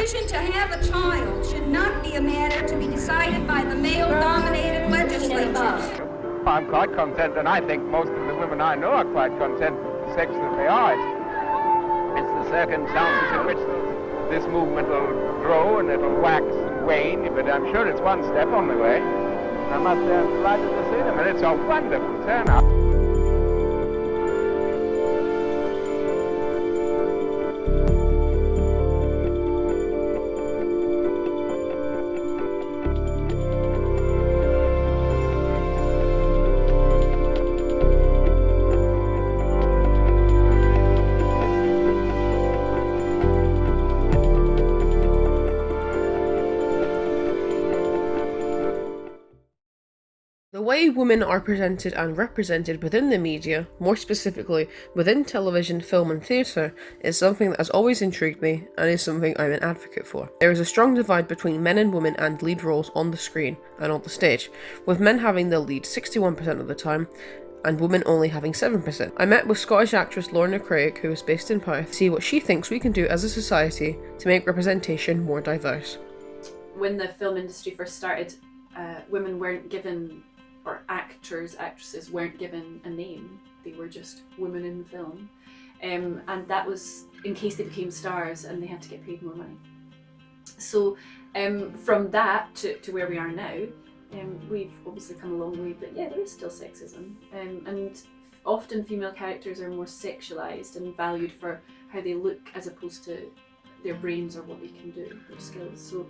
decision to have a child should not be a matter to be decided by the male-dominated legislatures. I'm quite content, and I think most of the women I know are quite content with the sex that they are. It's the circumstances in which this movement will grow and it'll wax and wane, but I'm sure it's one step on the way. I must say I'm delighted to see them, and it's a wonderful turnout. The way women are presented and represented within the media, more specifically within television, film and theatre, is something that has always intrigued me and is something I'm an advocate for. There is a strong divide between men and women and lead roles on the screen and on the stage, with men having the lead 61% of the time and women only having 7%. I met with Scottish actress Lorna Craig, who is based in Perth, to see what she thinks we can do as a society to make representation more diverse. When the film industry first started, women weren't given, or actresses weren't given a name. They were just women in the film. And that was in case they became stars and they had to get paid more money. So from that to where we are now, we've obviously come a long way, but yeah, there is still sexism. And often female characters are more sexualized and valued for how they look as opposed to their brains or what they can do, their skills. So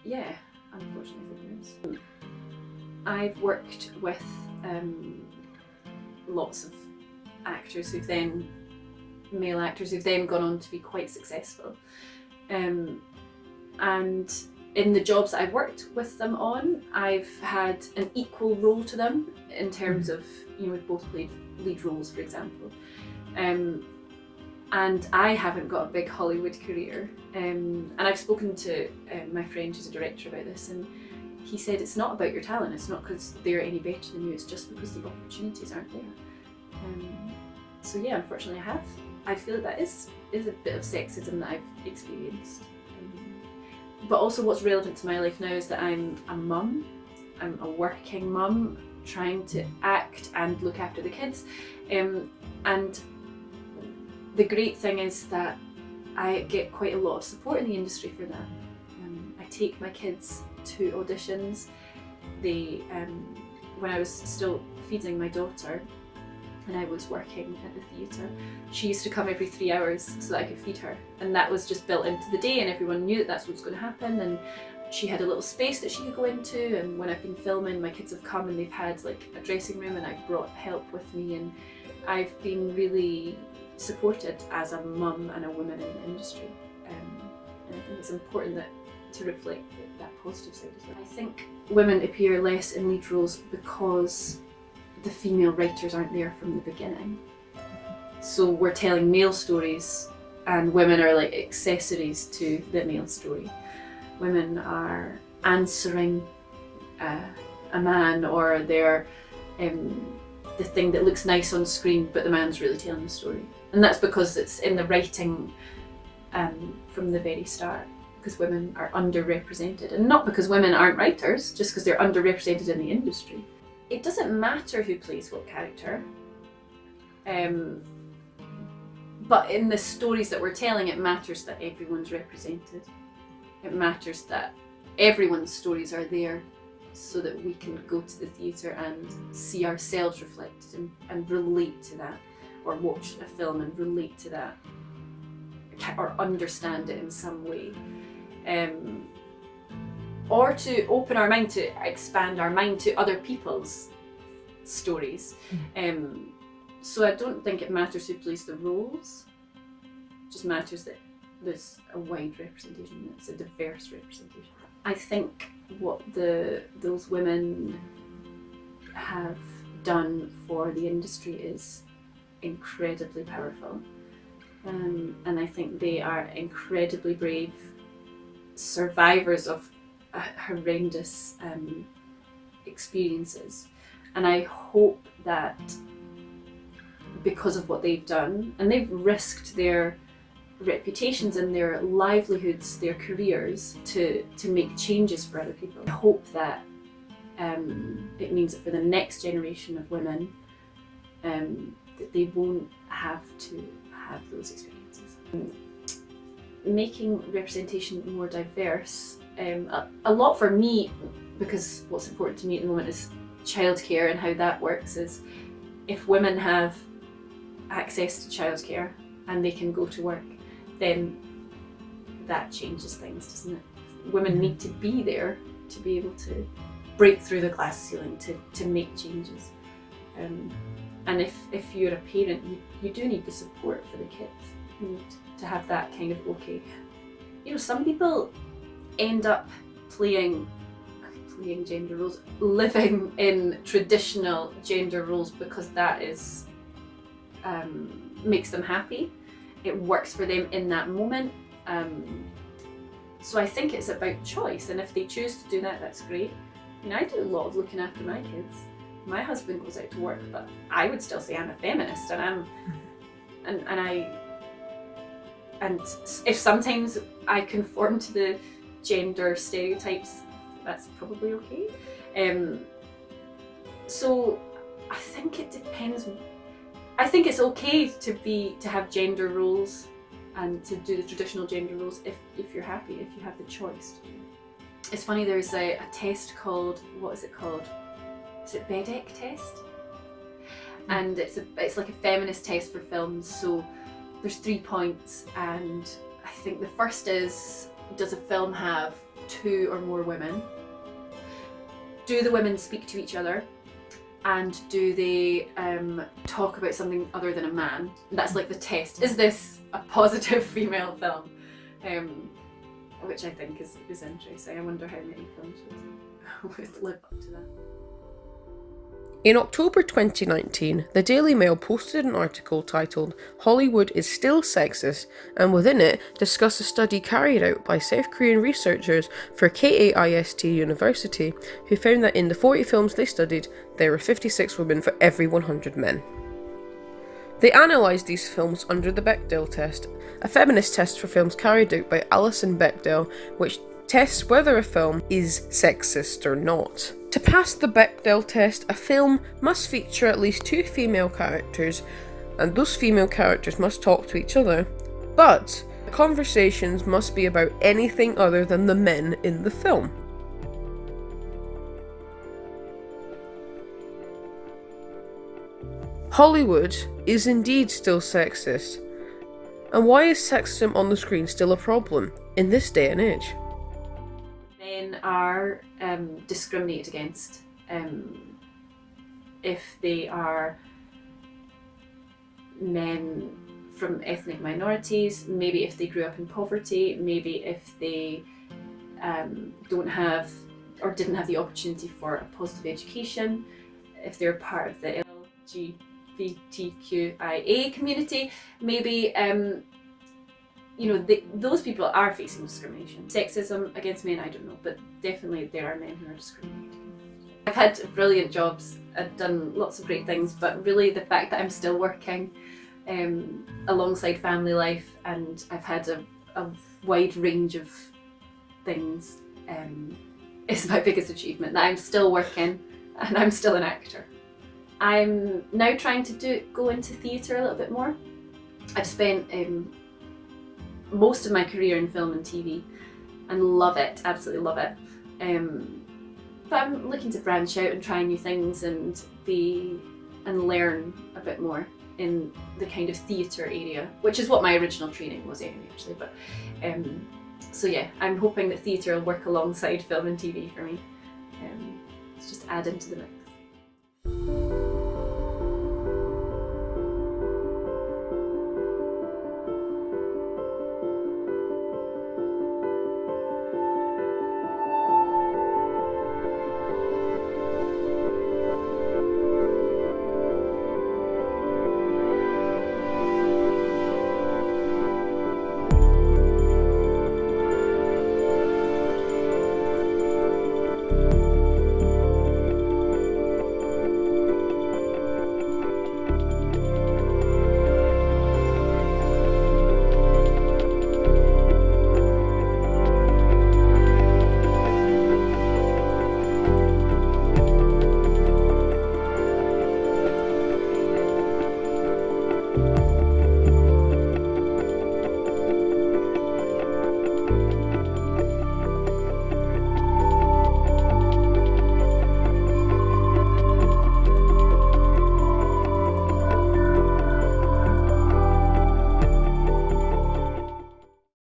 yeah, unfortunately there is. I've worked with lots of actors male actors who've then gone on to be quite successful. And in the jobs that I've worked with them on, I've had an equal role to them in terms of, we've both played lead roles, for example. And I haven't got a big Hollywood career. And I've spoken to my friend who's a director about this, and he said it's not about your talent, it's not because they're any better than you, it's just because the opportunities aren't there. So yeah, unfortunately I feel that is a bit of sexism that I've experienced. But also what's relevant to my life now is that I'm a mum, I'm a working mum, trying to act and look after the kids. And the great thing is that I get quite a lot of support in the industry for that. I take my kids to auditions. When I was still feeding my daughter and I was working at the theatre, she used to come every 3 hours so that I could feed her, and that was just built into the day and everyone knew that that's what's going to happen, and she had a little space that she could go into. And when I've been filming, my kids have come and they've had like a dressing room and I've brought help with me, and I've been really supported as a mum and a woman in the industry. And I think it's important to reflect that positive side as well. I think women appear less in lead roles because the female writers aren't there from the beginning. So we're telling male stories and women are like accessories to the male story. Women are answering a man, or they're the thing that looks nice on screen but the man's really telling the story. And that's because it's in the writing from the very start, because women are underrepresented, and not because women aren't writers, just because they're underrepresented in the industry. It doesn't matter who plays what character, but in the stories that we're telling, it matters that everyone's represented. It matters that everyone's stories are there so that we can go to the theatre and see ourselves reflected and relate to that, or watch a film and relate to that, or understand it in some way. Or to open our mind, to expand our mind to other people's stories. So I don't think it matters who plays the roles, it just matters that there's a wide representation, it's a diverse representation. I think what those women have done for the industry is incredibly powerful. And I think they are incredibly brave survivors of horrendous experiences. And I hope that because of what they've done, and they've risked their reputations and their livelihoods, their careers, to make changes for other people. I hope that it means that for the next generation of women, that they won't have to have those experiences. Making representation more diverse, a lot for me, because what's important to me at the moment is childcare, and how that works is if women have access to childcare and they can go to work, then that changes things, doesn't it? Women need to be there to be able to break through the glass ceiling, to make changes. And if you're a parent, you do need the support for the kids. You need to have that kind of okay. You know, some people end up playing gender roles, living in traditional gender roles, because that is makes them happy. It works for them in that moment. So I think it's about choice, and if they choose to do that, that's great. I mean, I do a lot of looking after my kids. My husband goes out to work, but I would still say I'm a feminist, and if sometimes I conform to the gender stereotypes, that's probably okay. So I think it depends. I think it's okay to have gender roles and to do the traditional gender roles if you're happy, if you have the choice to do it. It's funny, there's a test called, what is it called? Is it BEDEC test? And it's like a feminist test for films. So there's 3 points, and I think the first is, does a film have 2 or more women? Do the women speak to each other? And do they talk about something other than a man? That's like the test. Is this a positive female film? Which I think is interesting. I wonder how many films would live up to that. In October 2019, the Daily Mail posted an article titled "Hollywood is Still Sexist," and within it discussed a study carried out by South Korean researchers for KAIST University, who found that in the 40 films they studied, there were 56 women for every 100 men. They analysed these films under the Bechdel test, a feminist test for films carried out by Alison Bechdel, which tests whether a film is sexist or not. To pass the Bechdel test, a film must feature at least 2 female characters, and those female characters must talk to each other, but the conversations must be about anything other than the men in the film. Hollywood is indeed still sexist. And why is sexism on the screen still a problem in this day and age? Men are discriminated against if they are men from ethnic minorities, maybe if they grew up in poverty, maybe if they don't have or didn't have the opportunity for a positive education, if they're part of the LGBTQIA community, maybe those people are facing discrimination. Sexism against men, I don't know, but definitely there are men who are discriminated. I've had brilliant jobs, I've done lots of great things, but really the fact that I'm still working alongside family life, and I've had a wide range of things is my biggest achievement, that I'm still working and I'm still an actor. I'm now trying to go into theatre a little bit more. I've spent most of my career in film and TV and love it, absolutely love it. But I'm looking to branch out and try new things and learn a bit more in the kind of theatre area, which is what my original training was anyway, actually. But so yeah, I'm hoping that theatre will work alongside film and TV for me. Just add into the mix.